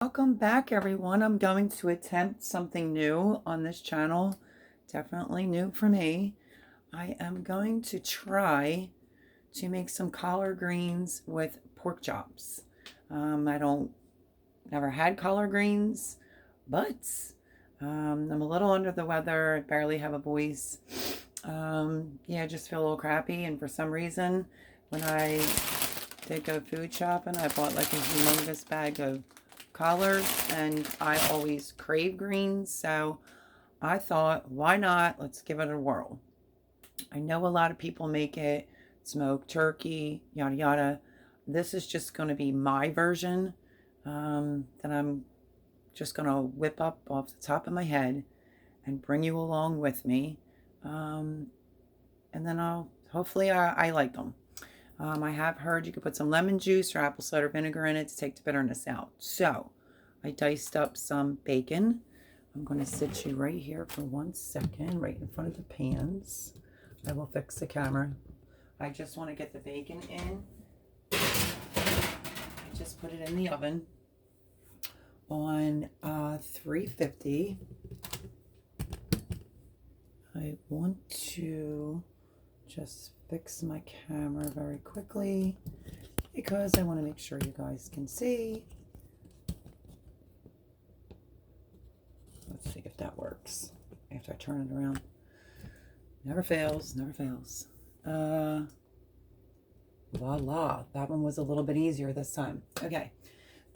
Welcome back, everyone. I'm going to attempt something new on this channel. Definitely new for me. I am going to try to make some collard greens with pork chops. I don't never had collard greens, but I'm a little under the weather. I barely have a voice. Yeah, I just feel a little crappy. And for some reason, when I did go food shopping, I bought like a humongous bag of collards, and I always crave greens, so I thought, why not? Let's give it a whirl. I know a lot of people make it smoked turkey, yada yada. This is just going to be my version that I'm just going to whip up off the top of my head and bring you along with me. Um, and then hopefully I like them. I have heard you could put some lemon juice or apple cider vinegar in it to take the bitterness out. So I diced up some bacon. I'm going to sit you right here for 1 second, right in front of the pans. I will fix the camera. I just want to get the bacon in. I just put it in the oven on 350. I want to just fix my camera very quickly because I want to make sure you guys can see. Let's see if that works after I turn it around. Never fails, never fails. Voila, that one was a little bit easier this time. Okay.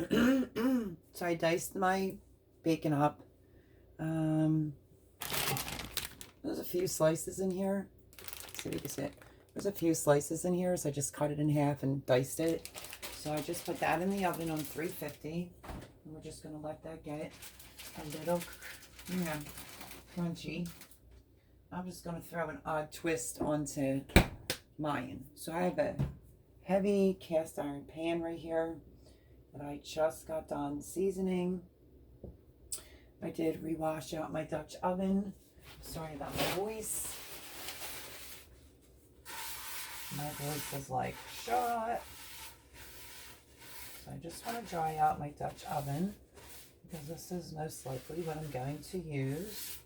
So I diced my bacon up. There's a few slices in here. See if you can see it. There's a few slices in here, so I just cut it in half and diced it. So I just put that in the oven on 350. And we're just going to let that get a little, crunchy. I'm just going to throw an odd twist onto mine. So I have a heavy cast iron pan right here that I just got done seasoning. I did rewash out my Dutch oven. Sorry about my voice. My voice is like shut. So I just want to dry out my Dutch oven because this is most likely what I'm going to use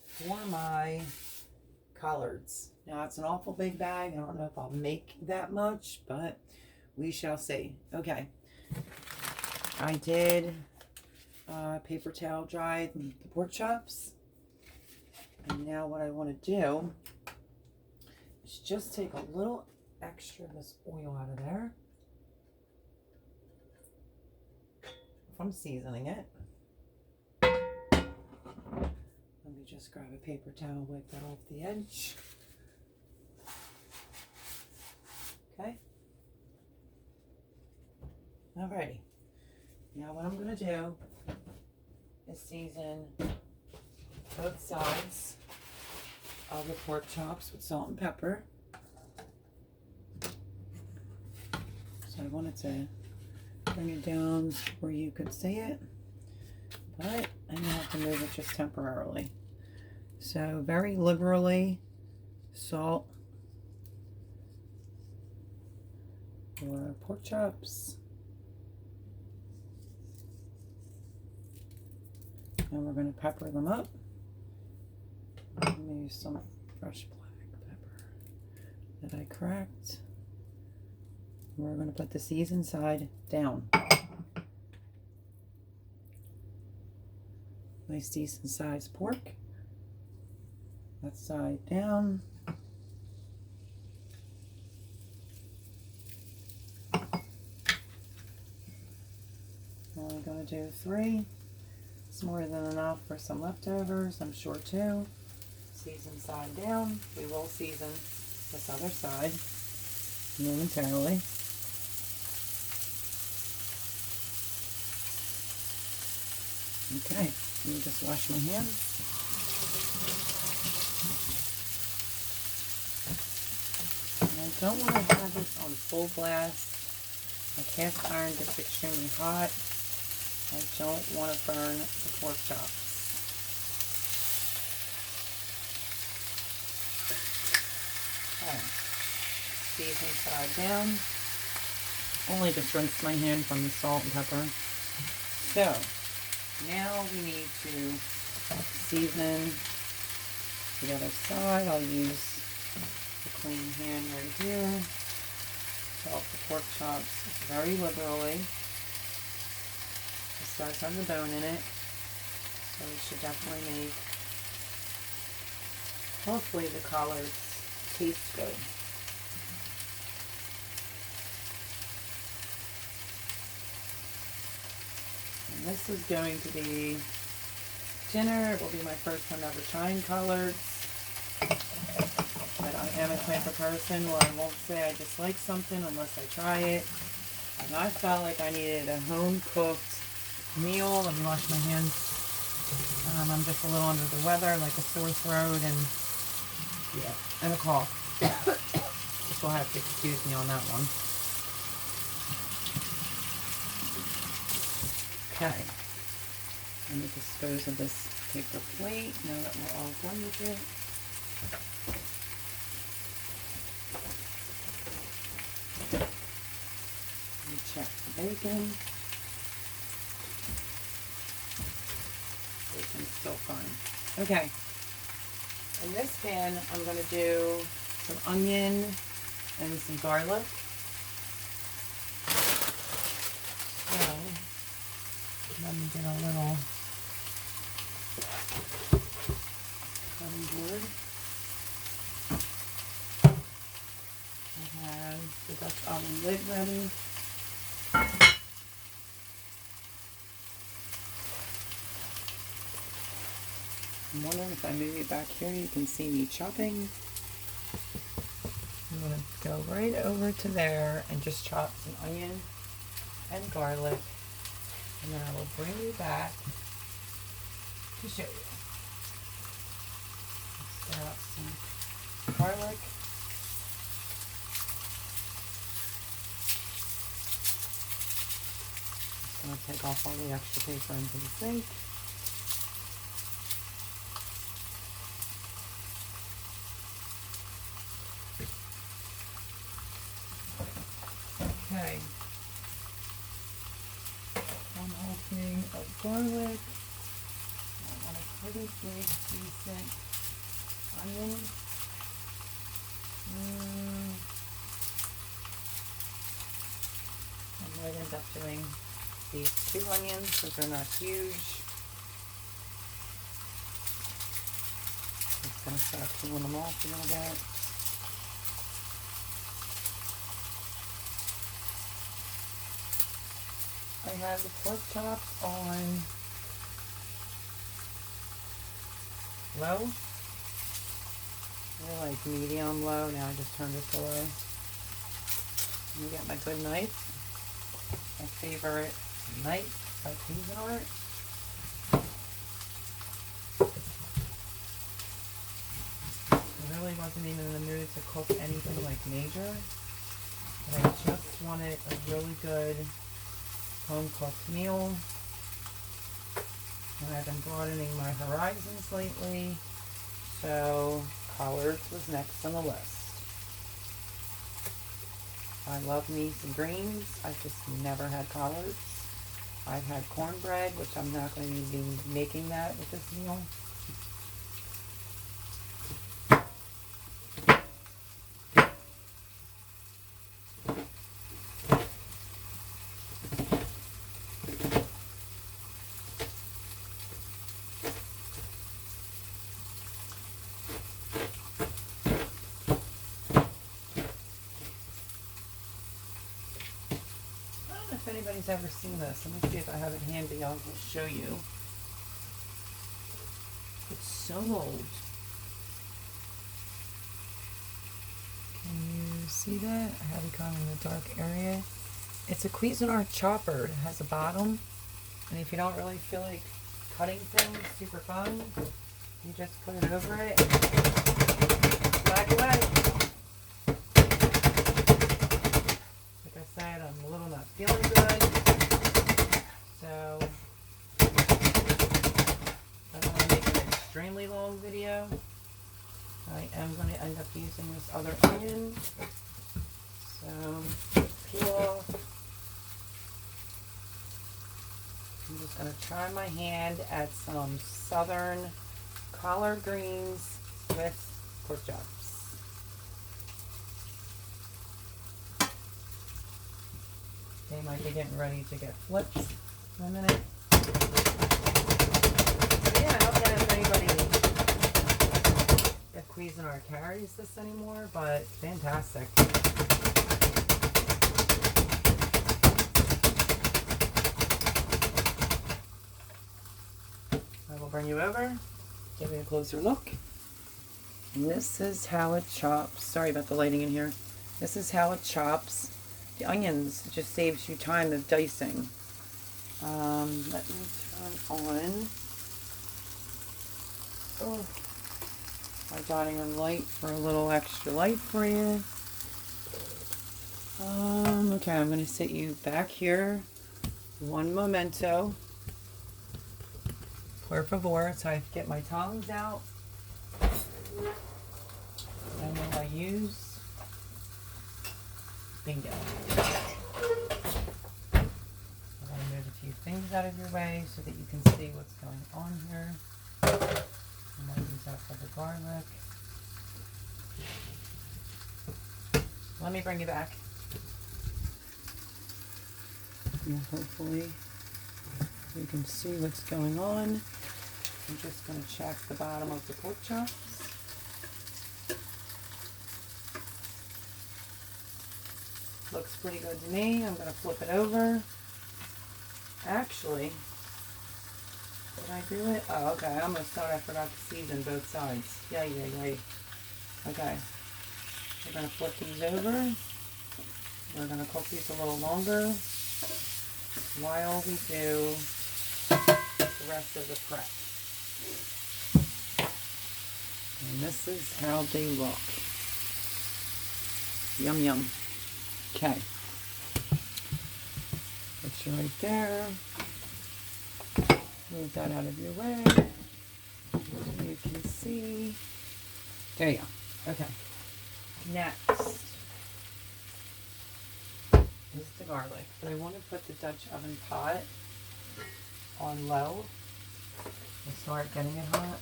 for my collards. Now it's an awful big bag. I don't know if I'll make that much, but we shall see. Okay. I did paper towel dry the pork chops. And now what I want to do is just take a little extra of this oil out of there from seasoning it. Let me just grab a paper towel, wipe that off the edge. Okay. Alrighty. Now what I'm going to do is season both sides of the pork chops with salt and pepper. So I wanted to bring it down where you could see it, but I may have to move it just temporarily. So very liberally salt for pork chops. And we're going to pepper them up. Maybe some fresh black pepper that I cracked. We're going to put the seasoned side down. Nice decent sized pork. That side down. I'm only going to do 3. It's more than enough for some leftovers, I'm sure too. Season side down. We will season this other side momentarily. Okay, let me just wash my hands. And I don't want to have this on full blast. My cast iron gets extremely hot. I don't want to burn the pork chops. Okay. Season side down. Only just rinsed my hand from the salt and pepper. So, now we need to season the other side. I'll use the clean hand right here. Salt the pork chops very liberally. This does have the bone in it, so we should definitely make, hopefully the collards taste good. And this is going to be dinner. It will be my first time ever trying collards. But I am a type of person where I won't say I dislike something unless I try it. And I felt like I needed a home-cooked meal. Let me wash my hands. I'm just a little under the weather, like a sore throat and a cough. So you'll have to excuse me on that one. Okay. Let me dispose of this paper plate now that we're all done with it. Let me check the bacon. Bacon's still fine. Okay. In this pan, I'm going to do some onion and some garlic. So, let me get a little cutting board. I have the Dutch oven lid ready. I'm wondering if I move you back here, you can see me chopping. I'm going to go right over to there and just chop some onion and garlic. And then I will bring you back to show you. Let's stir up some garlic. Just going to take off all the extra paper into the sink. Okay. One whole thing of garlic. I want a pretty big, decent onion. I might end up doing these 2 onions because they're not huge. Just going to start cooling them off a little bit. I have the pork chops on low. They're like medium low. Now I just turned it to low. Let me get my good knife. My favorite knife by Cuisinart. I really wasn't even in the mood to cook anything like major. But I just wanted a really good home-cooked meal. And I've been broadening my horizons lately, so collards was next on the list. I love me some greens. I've just never had collards. I've had cornbread, which I'm not going to be making that with this meal. If anybody's ever seen this, let me see if I have it handy. I'll just show you. It's so old. Can you see that? I have it kind of in the dark area. It's a Cuisinart chopper. It has a bottom, and if you don't really feel like cutting things super fun, you just put it over it and whack away. Like I said, I'm a little not feeling good, so I don't want to make an extremely long video. I am going to end up using this other onion, so peel off I'm just going to try my hand at some southern collard greens with pork chops. They might be getting ready to get flipped in a minute. So yeah, I don't know if anybody at Cuisinart carries this anymore, but it's fantastic. I will bring you over, give you a closer look. And this is how it chops. Sorry about the lighting in here. This is how it chops. The onions, it just saves you time of dicing. Let me turn on my dining room light for a little extra light for you. Okay, I'm going to sit you back here. One momento. Por favor, so I get my tongs out. And then I use bingo. I'm going to move a few things out of your way so that you can see what's going on here. I'm going to use that for the garlic. Let me bring you back. Yeah, hopefully you can see what's going on. I'm just going to check the bottom of the pork chops. Looks pretty good to me. I'm going to flip it over. Actually, did I do it? Oh, okay. I almost thought I forgot to season both sides. Yay. Okay. We're going to flip these over. We're going to cook these a little longer while we do the rest of the prep. And this is how they look. Yum, yum. Okay. Put you right there. Move that out of your way so you can see. There you go. Okay. Next is the garlic. But I want to put the Dutch oven pot on low and start getting it hot.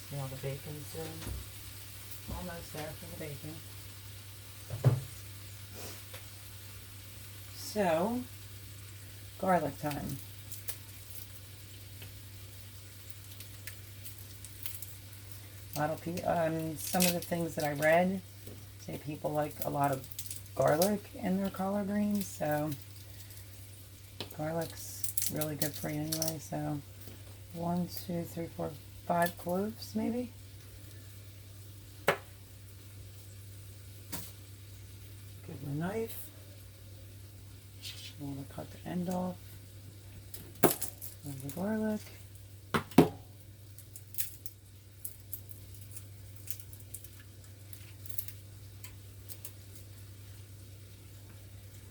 See how the bacon's doing? Almost there for the bacon. So, garlic time. A lot of people, some of the things that I read say people like a lot of garlic in their collard greens, so garlic's really good for you anyway. So 1, 2, 3, 4, 5 cloves maybe. Get my knife. I want to cut the end off of the garlic.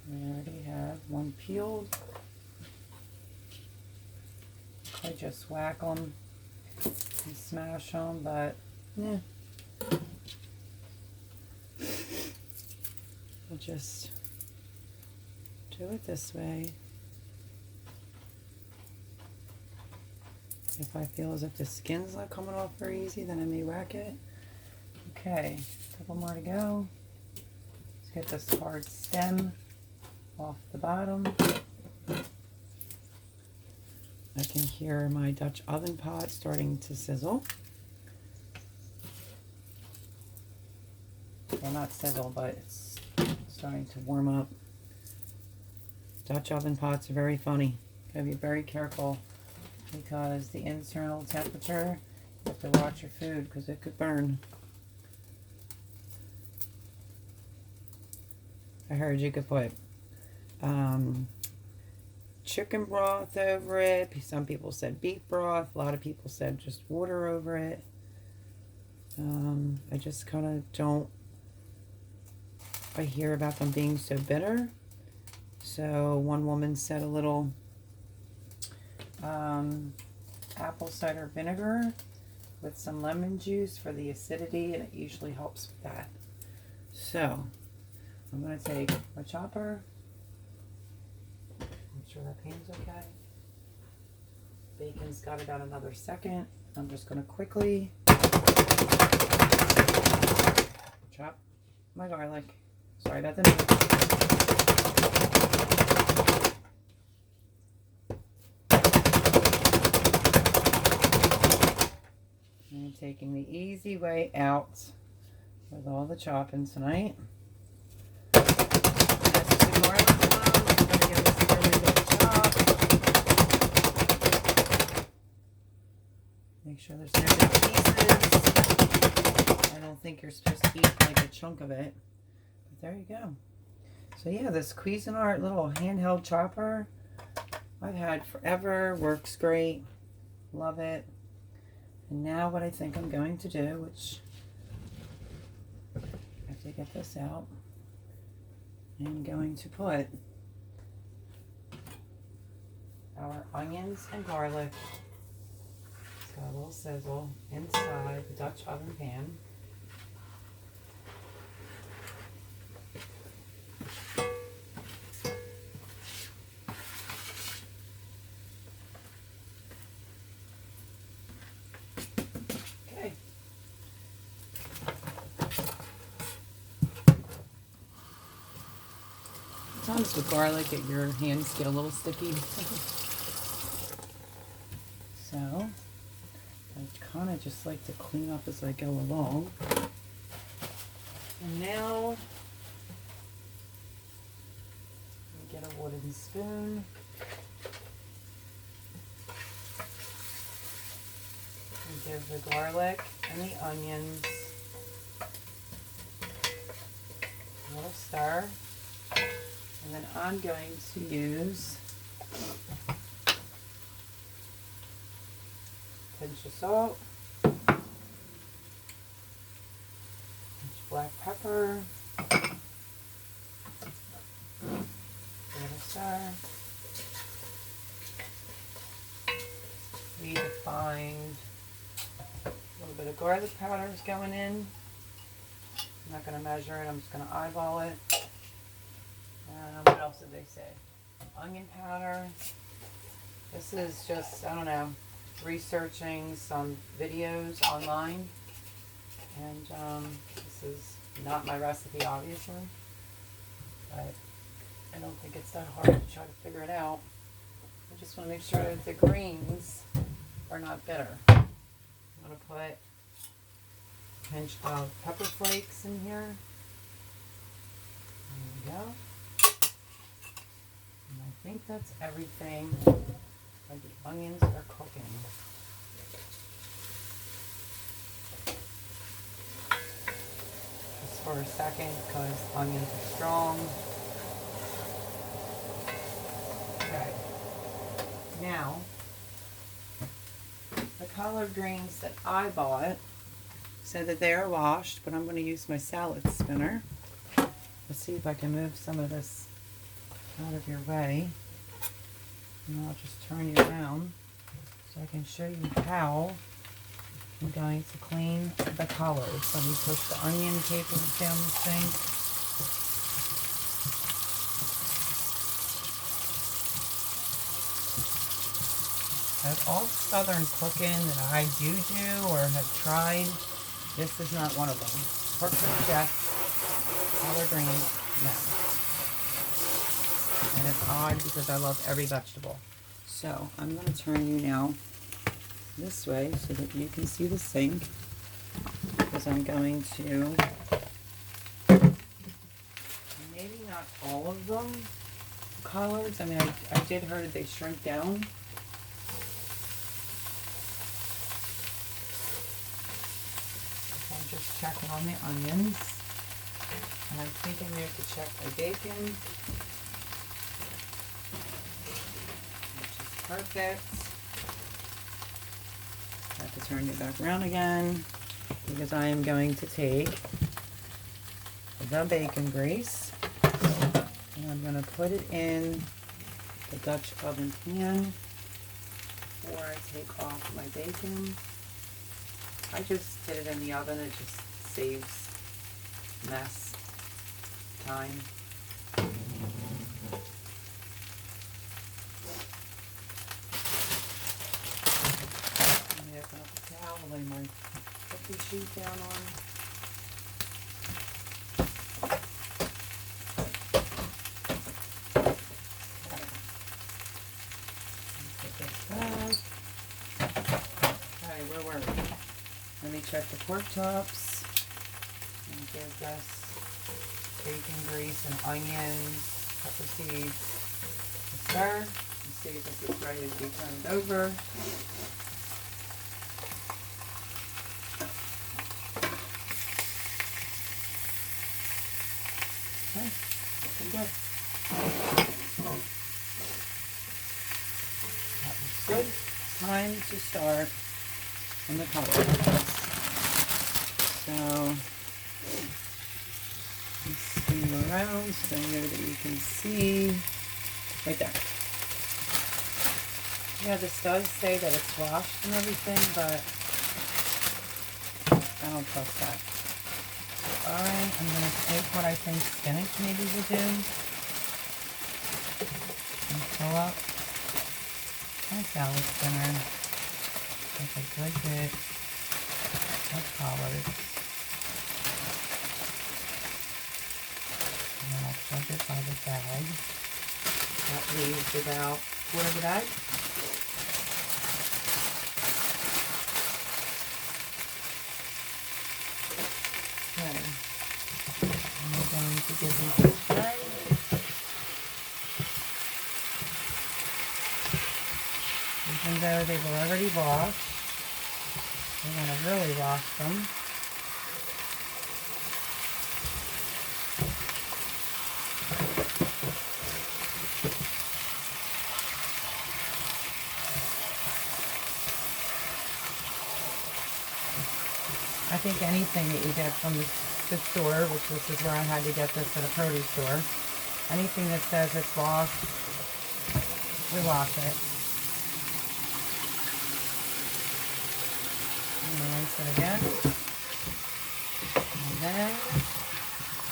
We already have one peeled. I just whack them and smash them, but yeah. I'll just do it this way. If I feel as if the skin's not coming off very easy, then I may whack it. Okay, a couple more to go. Let's get this hard stem off the bottom. I can hear my Dutch oven pot starting to sizzle. Well, not sizzle, but it's starting to warm up. Dutch oven pots are very funny. Gotta be very careful because the internal temperature, you have to watch your food because it could burn. I heard you could put chicken broth over it. Some people said beef broth. A lot of people said just water over it. I just kind of don't. I hear about them being so bitter. So one woman said a little apple cider vinegar with some lemon juice for the acidity, and it usually helps with that. So I'm going to take my chopper, sure that pan's okay. Bacon's got about another second. I'm just going to quickly chop my garlic. Sorry about the noise. I'm taking the easy way out with all the chopping tonight. Make sure there's no big pieces. I don't think you're supposed to eat like a chunk of it. But there you go. So yeah, this Cuisinart little handheld chopper I've had forever. Works great. Love it. And now what I think I'm going to do, which I have to get this out, I'm going to put our onions and garlic. It's got a little sizzle inside the Dutch oven pan. Okay. Sometimes with garlic, your hands get a little sticky. So, I kind of just like to clean up as I go along. And now, get a wooden spoon. And give the garlic and the onions a little stir. And then I'm going to use a pinch of salt, pinch of black pepper, a little stir. Redefined. A little bit of garlic powder is going in. I'm not going to measure it, I'm just going to eyeball it. What else did they say? Onion powder. This is just, I don't know, researching some videos online. And this is not my recipe, obviously. But I don't think it's that hard to try to figure it out. I just want to make sure that the greens are not bitter. I'm going to put a pinch of pepper flakes in here. There we go. And I think that's everything. Like the onions are cooking. Just for a second, because onions are strong. Okay. Now, the collard greens that I bought said that they are washed, but I'm going to use my salad spinner. Let's see if I can move some of this out of your way. And I'll just turn you around so I can show you how I'm going to clean the collards. Let me push the onion paper down the sink. As all Southern cooking that I do or have tried, this is not one of them. Perfect Chef, collard greens, no. And it's odd because I love every vegetable. So I'm going to turn you now this way so that you can see the sink, because I'm going to, maybe not all of them, collards. I mean, I did hear that they shrink down. So I'm just checking on the onions. And I'm thinking I have to check my bacon. Perfect. I have to turn you back around again because I am going to take the bacon grease and I'm going to put it in the Dutch oven pan before I take off my bacon. I just did it in the oven. It just saves mess time. I'll lay my cookie sheet down on. Okay, where were we? Let me check the pork chops. And give this bacon grease and onions, pepper seeds, stir. And see if this is ready to be turned over. Okay, looking good. That looks good. Time to start on the color. So, spin around so I know that you can see right there. Yeah, this does say that it's washed and everything, but I don't trust that. Alright, I'm going to take what I think spinach maybe will do and fill up my salad spinner with a good bit of collards. And then I'll plug it by the bag. That leaves about a quarter of a bag. To give these a try. Even though they were already washed, we want to really wash them. I think anything that you get from the store, which this is where I had to get this at a produce store, anything that says it's washed, we wash it. And then rinse it again. And then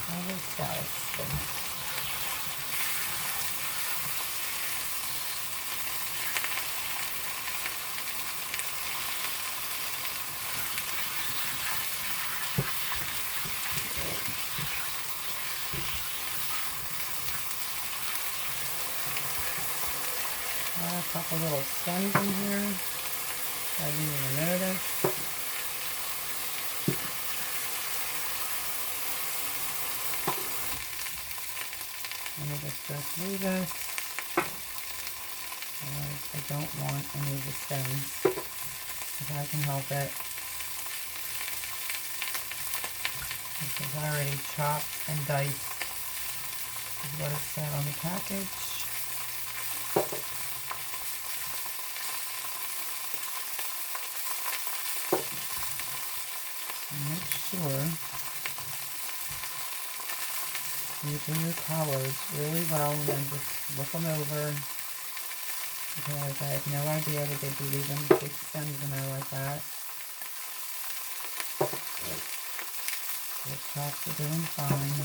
I will salad spinach. A couple little stems in here. I didn't even notice. Let me just go through this. I don't want any of the stems if I can help it. This is already chopped and diced, is what it said on the package. Make sure you do your collards really well and then just look them over, because I had no idea that they'd be leaving big stems in there like that. The chops are doing fine.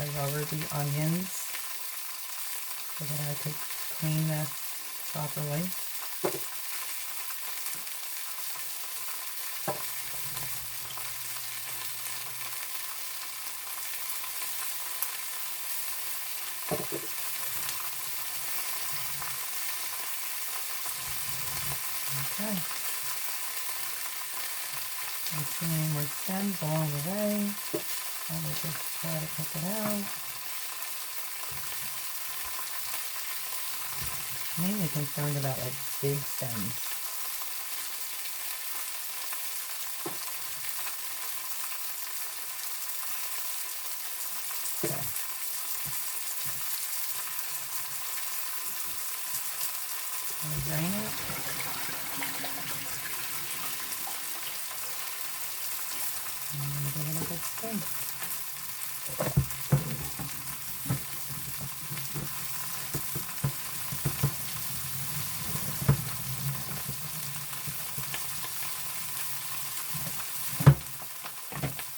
I lowered the onions so that I could clean this properly. Okay. Don't see any more stems along the way. I will just try to pick it out. I'm mainly concerned about like big stems. Okay. Drain it. And I'm going to give it a good spin.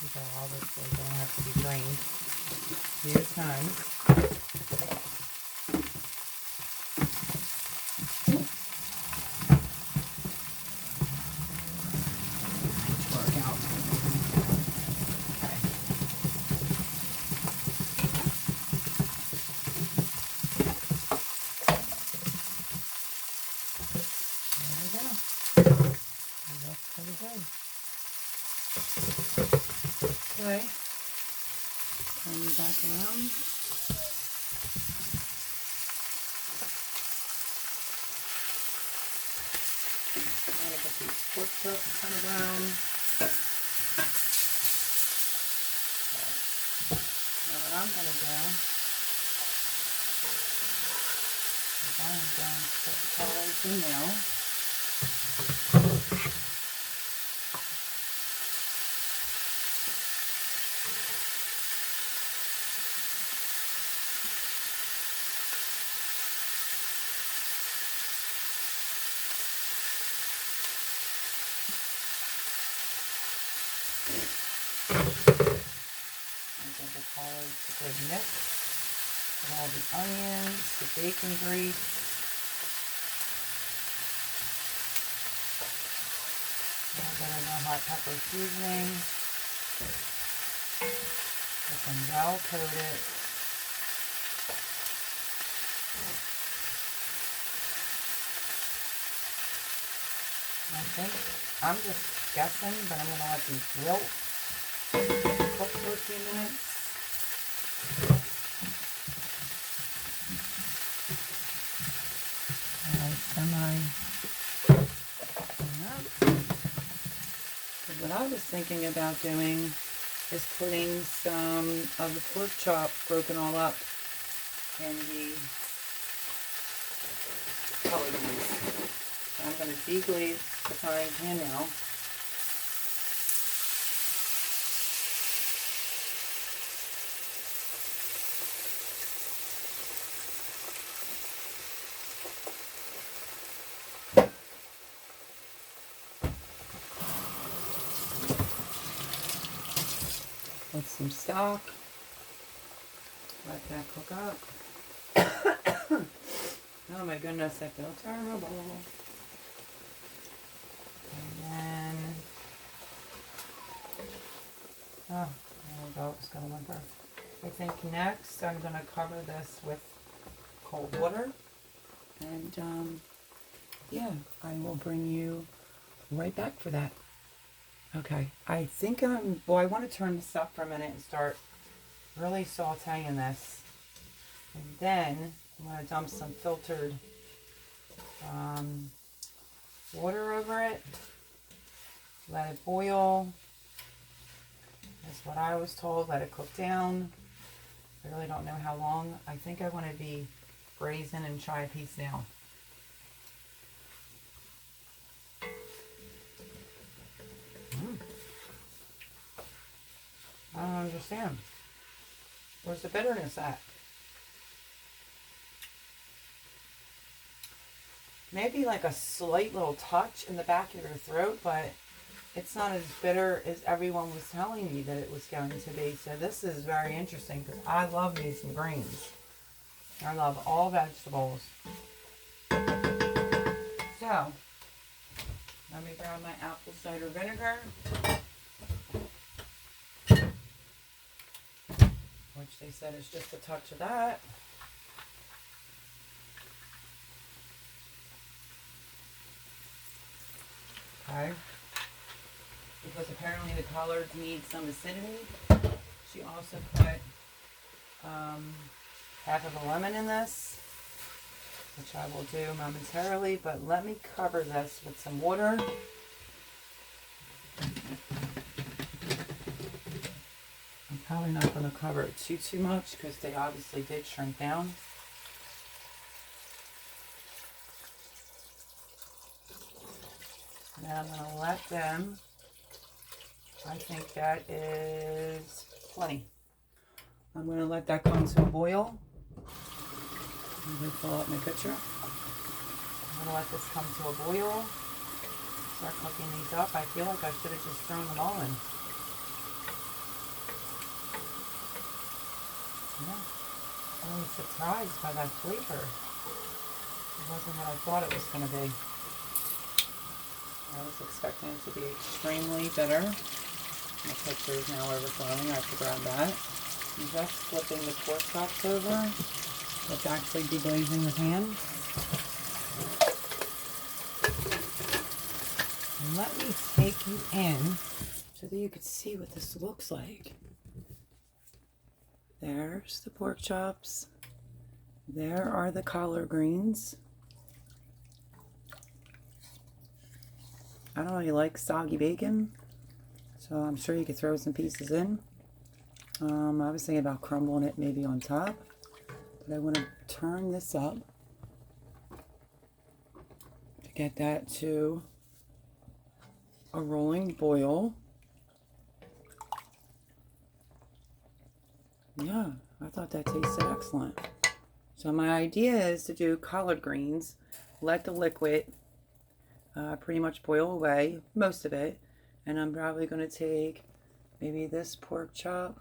These are obviously going to have to be drained a few times. Okay. Turn it back around. I'm going to get these pork chops kind of brown. Now what I'm going to do is I am going to put the collards in now. Give the collards a good mix with all the onions, the bacon grease, a little bit of the hot pepper seasoning. Get them well coated. I think, I'm just guessing, but I'm going to let these wilt, cook for a few minutes. What I was thinking about doing is putting some of the pork chop broken all up in the collard greens. I'm going to deglaze the frying pan now. With some stock. Let that cook up. Oh my goodness, I feel terrible. And then, oh, there we go, it's gonna whimper. I think next I'm gonna cover this with cold water. And yeah, I will bring you right back for that. Okay, I think well, I want to turn this up for a minute and start really sauteing this. And then I'm going to dump some filtered water over it. Let it boil. That's what I was told. Let it cook down. I really don't know how long. I think I want to be brazen and try a piece now. I don't understand. Where's the bitterness at? Maybe like a slight little touch in the back of your throat, but it's not as bitter as everyone was telling me that it was going to be. So this is very interesting because I love me some greens. I love all vegetables. So, let me grab my apple cider vinegar, which they said is just a touch of that. Okay. Because apparently the collards need some acidity. She also put half of a lemon in this, which I will do momentarily, but let me cover this with some water. I'm probably not going to cover it too much because they obviously did shrink down. And then I'm going to let them, I think that is plenty. I'm going to let that come to a boil. Let me fill up my pitcher. I'm going to let this come to a boil. Start cooking these up. I feel like I should have just thrown them all in. Yeah. I was surprised by that flavor. It wasn't what I thought it was going to be. I was expecting it to be extremely bitter. My pitcher is now overflowing. I have to grab that. I'm just flipping the pork chops over. It's actually deglazing the pan. And let me take you in to so that you could see what this looks like. There's the pork chops. There are the collard greens. I don't really like soggy bacon, so I'm sure you could throw some pieces in. I was thinking about crumbling it maybe on top, but I want to turn this up to get that to a rolling boil. Yeah, I thought that tasted excellent. So my idea is to do collard greens, let the liquid pretty much boil away, most of it, and I'm probably going to take maybe this pork chop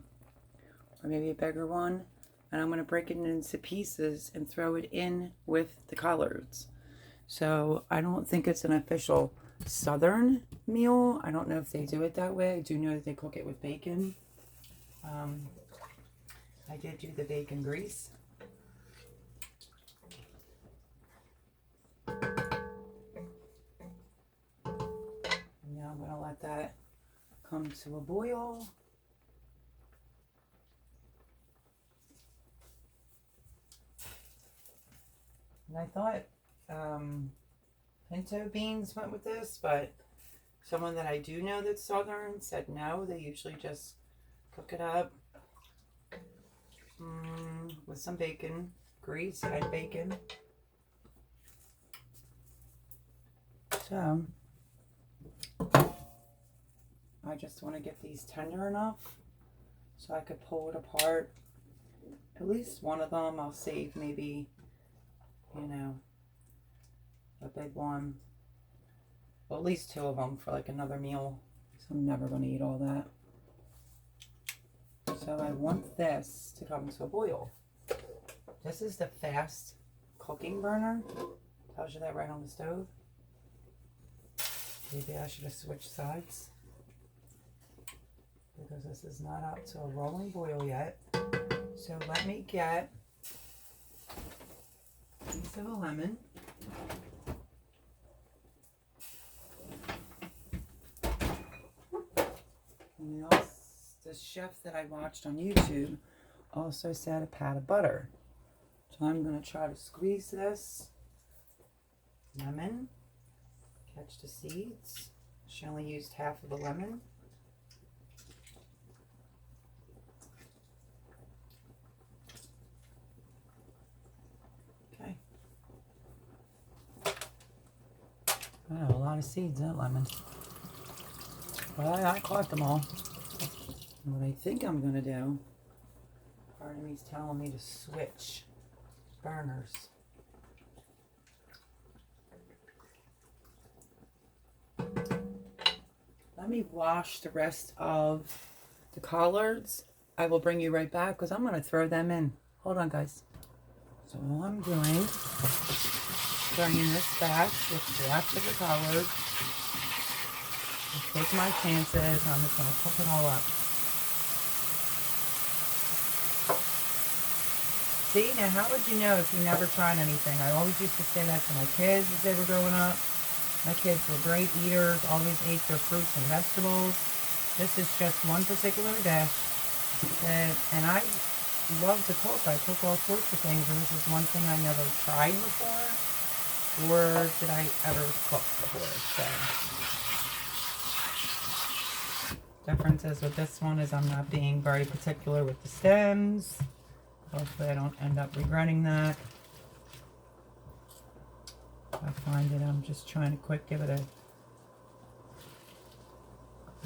or maybe a bigger one, and I'm going to break it into pieces and throw it in with the collards. So I don't think it's an official Southern meal. I don't know if they do it that way. I do know that they cook it with bacon. I did do the bacon grease. Now I'm going to let that come to a boil. And I thought pinto beans went with this, but someone that I do know that's Southern said no, they usually just cook it up with some bacon, grease and bacon. So I just want to get these tender enough so I could pull it apart. At least one of them I'll save, maybe, you know, a big one. Well, at least two of them for like another meal. So I'm never going to eat all that. So I want this to come to a boil. This is the fast cooking burner. Tells you that right on the stove. Maybe I should have switched sides, because this is not up to a rolling boil yet. So let me get a piece of a lemon. And also, the chef that I watched on YouTube also said a pat of butter. So I'm going to try to squeeze this lemon, catch the seeds. She only used half of the lemon. Okay. Wow, a lot of seeds, that lemon. But I caught them all. And what I think I'm going to do, part of me's telling me to switch burners. Let me wash the rest of the collards. I will bring you right back because I'm going to throw them in. Hold on, guys. So all I'm doing, bringing this back with the last of the collards. Just take my chances, and I'm just going to cook it all up. See, now how would you know if you never tried anything? I always used to say that to my kids as they were growing up. My kids were great eaters, always ate their fruits and vegetables. This is just one particular dish. And I love to cook. I cook all sorts of things, and this is one thing I never tried before, or did I ever cook before. So, differences with this one is I'm not being very particular with the stems. Hopefully I don't end up regretting that. I find that I'm just trying to quick give it a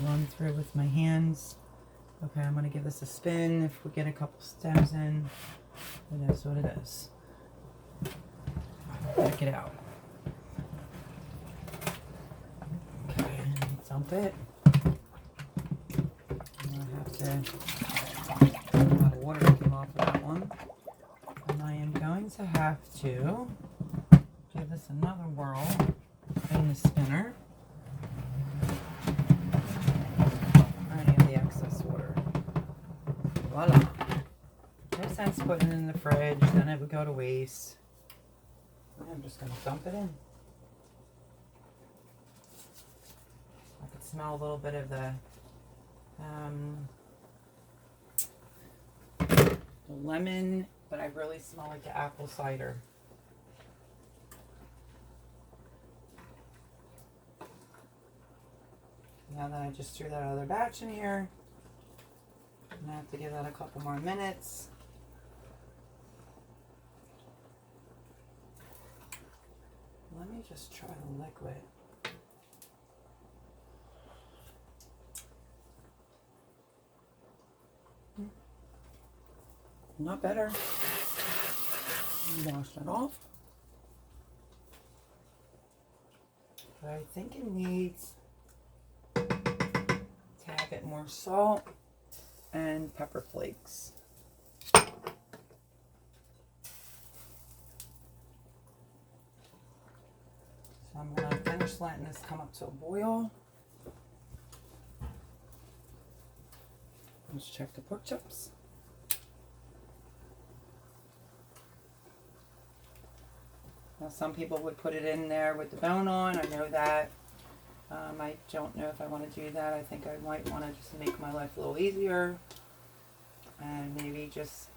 run through with my hands. Okay, I'm going to give this a spin. If we get a couple stems in, it is what it is. Check it out. Okay, dump it. I'm going to have to, a lot of water came off of that one. And I am going to have to give this another whirl in the spinner. Any of the excess water. Voila. No sense putting it in the fridge, then it would go to waste. I'm just going to dump it in. I could smell a little bit of the the lemon, but I really smell like the apple cider. Now that I just threw that other batch in here, I'm gonna have to give that a couple more minutes. Let me just try the liquid. Not better. Wash that off. But I think it needs a tad bit more salt and pepper flakes. So I'm going to finish letting this come up to a boil. Let's check the pork chops. Now some people would put it in there with the bone on. I know that. I don't know if I want to do that. I think I might want to just make my life a little easier. And maybe just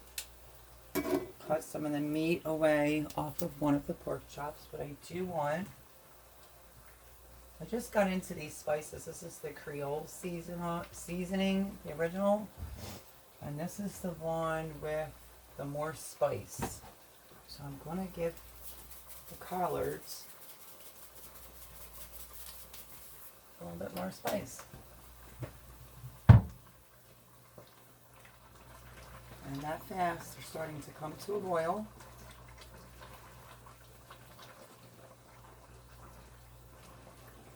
cut some of the meat away off of one of the pork chops. But I do want... I just got into these spices. This is the Creole seasoning, the original. And this is the one with the more spice. So I'm going to give the collards a little bit more spice. And that fast, they're starting to come to a boil.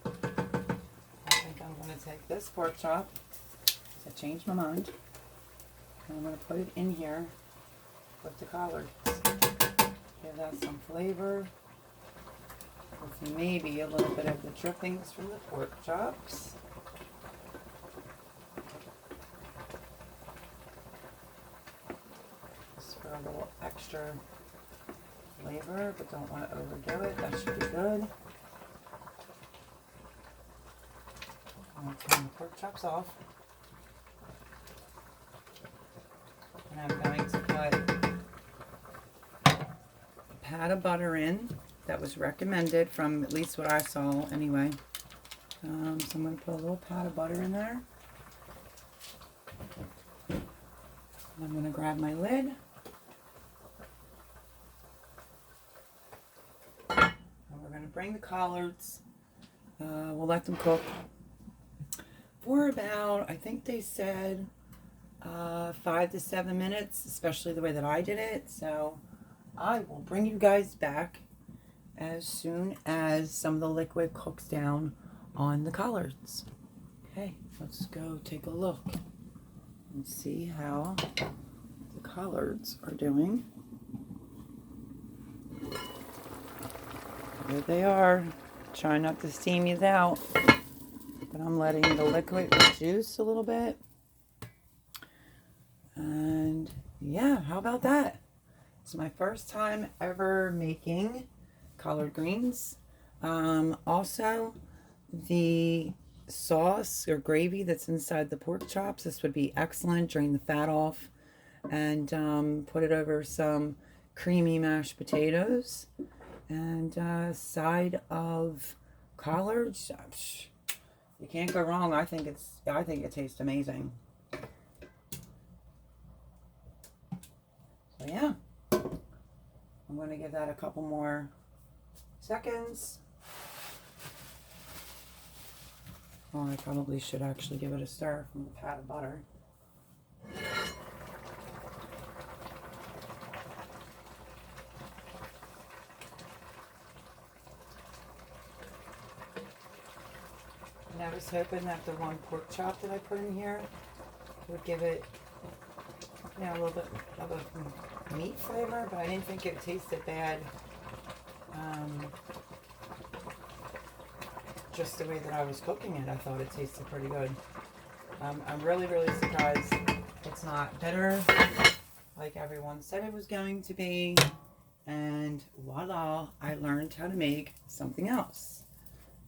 I think I'm going to take this pork chop, I changed my mind, and I'm going to put it in here with the collards. Give that some flavor. With maybe a little bit of the drippings from the pork chops. Just for a little extra flavor, but don't want to overdo it. That should be good. I'm going to turn the pork chops off. And I'm going to put a pat of butter in. That was recommended from at least what I saw anyway. So I'm going to put a little pat of butter in there. And I'm going to grab my lid. And we're going to bring the collards. We'll let them cook for about, I think they said 5 to 7 minutes, especially the way that I did it. So I will bring you guys back as soon as some of the liquid cooks down on the collards. Okay, let's go take a look and see how the collards are doing. There they are. Try not to steam these out, but I'm letting the liquid reduce a little bit. And yeah, how about that? It's my first time ever making collard greens. Also, the sauce or gravy that's inside the pork chops, this would be excellent. Drain the fat off and put it over some creamy mashed potatoes and a side of collards. You can't go wrong. I think it tastes amazing. So yeah, I'm going to give that a couple more seconds. Oh, I probably should actually give it a stir from the pat of butter. And I was hoping that the one pork chop that I put in here would give it, you know, a little bit of a meat flavor, but I didn't think it tasted bad. Just the way that I was cooking it, I thought it tasted pretty good. I'm really, really surprised it's not bitter like everyone said it was going to be. And voila, I learned how to make something else.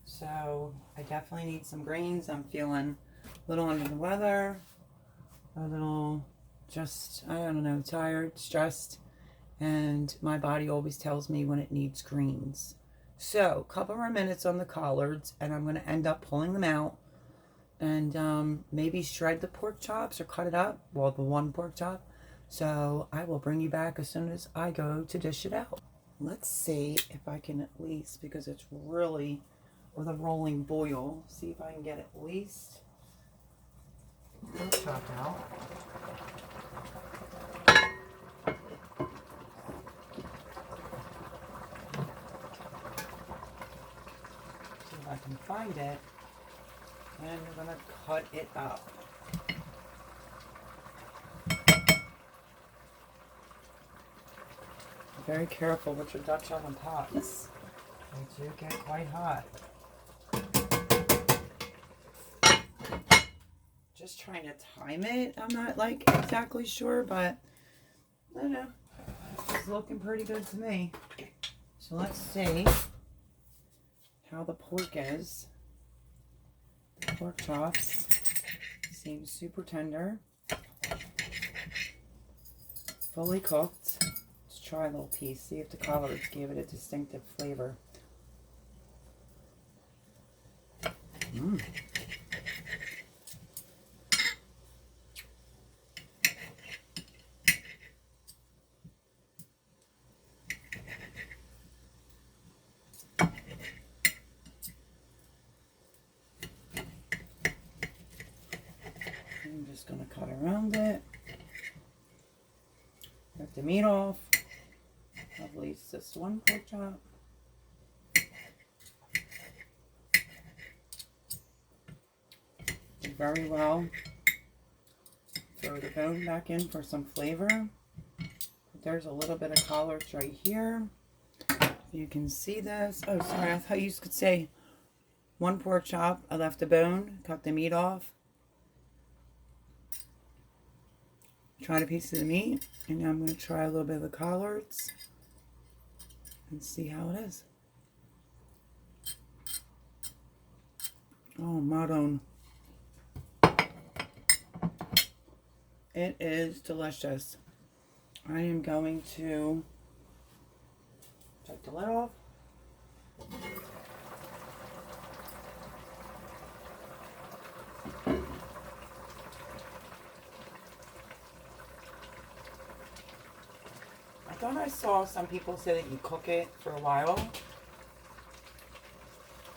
So I definitely need some greens. I'm feeling A little under the weather, a little just, I don't know, tired, stressed, and my body always tells me when it needs greens. So, a couple more minutes on the collards, and I'm going to end up pulling them out and maybe shred the pork chops or cut it up. Well, the one pork chop. So, I will bring you back as soon as I go to dish it out. Let's see if I can at least, because it's really with a rolling boil, see if I can get at least pork chop out. See if I can find it. And we're going to cut it up. Be very careful with your Dutch oven pots. They do get quite hot. Just trying to time it. I'm not like exactly sure, but I don't know. It's looking pretty good to me. So let's see how the pork is. The pork chops seem super tender. Fully cooked. Let's try a little piece. See if the collards gave it a distinctive flavor. Mmm. I'm just going to cut around it. Rip the meat off. At least this one pork chop. Do very well. Throw the bone back in for some flavor. There's a little bit of collards right here. You can see this. Oh, sorry. I thought you could say one pork chop. I left the bone, cut the meat off. Tried a piece of the meat, and now I'm going to try a little bit of the collards and see how it is. Oh, Maron. It is delicious. I am going to take the lid off. I thought I saw some people say that you cook it for a while.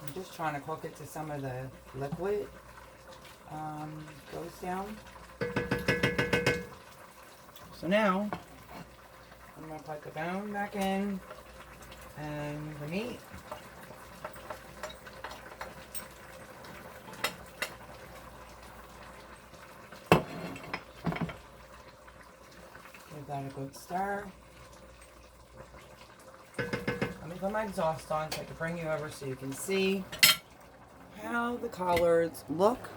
I'm just trying to cook it to some of the liquid goes down. So now I'm going to put the bone back in and the meat. Give that a good stir. Let me put my exhaust on so I can bring you over so you can see how the collards look.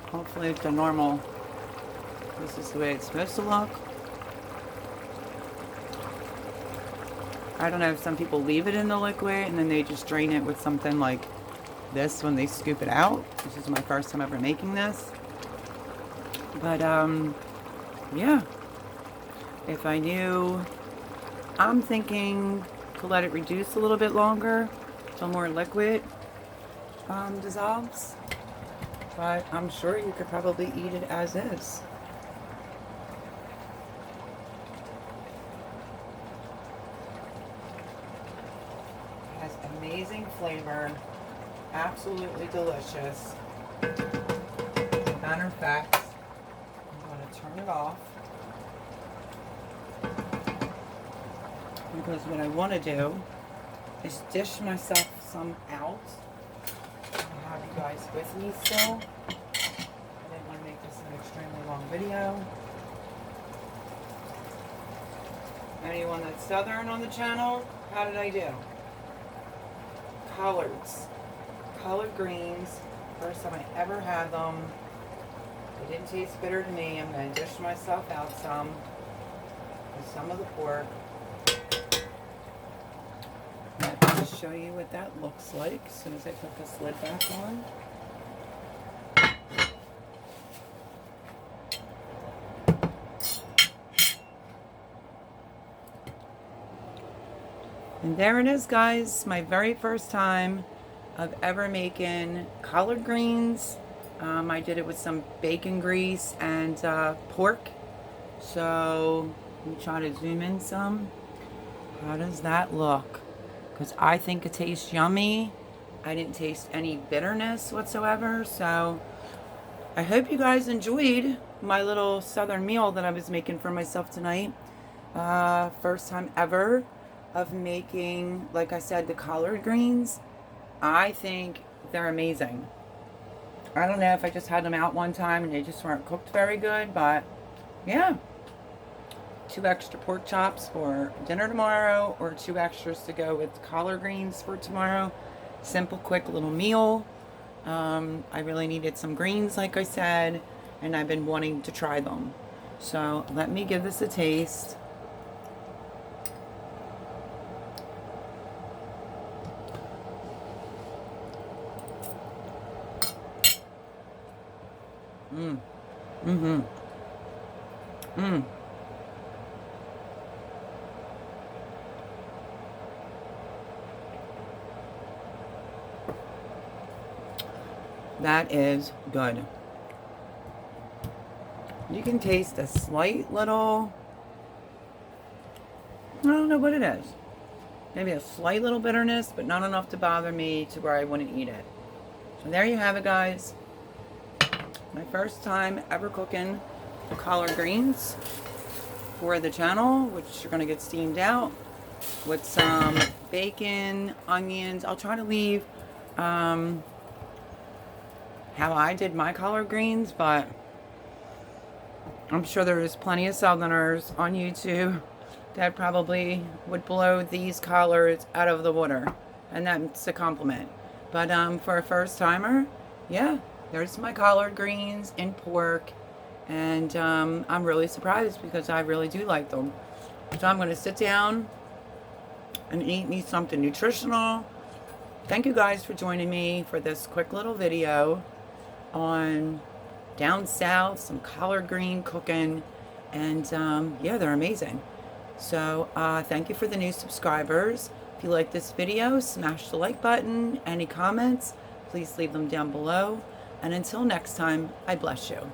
Hopefully it's the normal. This is the way it's supposed to look. I don't know if some people leave it in the liquid and then they just drain it with something like this when they scoop it out. This is my first time ever making this. But yeah. If I knew, I'm thinking to let it reduce a little bit longer till more liquid dissolves. But I'm sure you could probably eat it as is. It has amazing flavor, absolutely delicious. Matter of fact, I'm going to turn it off. Because what I want to do is dish myself some out. I have you guys with me still. I didn't want to make this an extremely long video. Anyone that's southern on the channel, how did I do? Collards. Collard greens. First time I ever had them. They didn't taste bitter to me. I'm going to dish myself out some with some of the pork. Show you what that looks like as soon as I put this lid back on. And there it is, guys. My very first time of ever making collard greens. I did it with some bacon grease and pork. So let me try to zoom in some. How does that look? Because I think it tastes yummy. I didn't taste any bitterness whatsoever. So I hope you guys enjoyed my little southern meal that I was making for myself tonight. First time ever of making, like I said, the collard greens. I think they're amazing. I don't know if I just had them out one time and they just weren't cooked very good, but yeah. 2 extra pork chops for dinner tomorrow, or 2 extras to go with collard greens for tomorrow. Simple, quick little meal. I really needed some greens, like I said, and I've been wanting to try them. So let me give this a taste. Mmm. Mm-hmm. Mmm. That is good. You can taste a slight little, I don't know what it is. Maybe a slight little bitterness, but not enough to bother me to where I wouldn't eat it. So there you have it, guys. My first time ever cooking collard greens for the channel, which are going to get steamed out with some bacon, onions. I'll try to leave how I did my collard greens, but I'm sure there's plenty of Southerners on YouTube that probably would blow these collards out of the water, and that's a compliment. But for a first timer, yeah, there's my collard greens and pork, and I'm really surprised because I really do like them. So I'm going to sit down and eat me something nutritional. Thank you guys for joining me for this quick little video on down south, some collard green cooking, and yeah, they're amazing. So thank you for the new subscribers. If you like this video, smash the like button. Any comments, please leave them down below. And until next time, I bless you.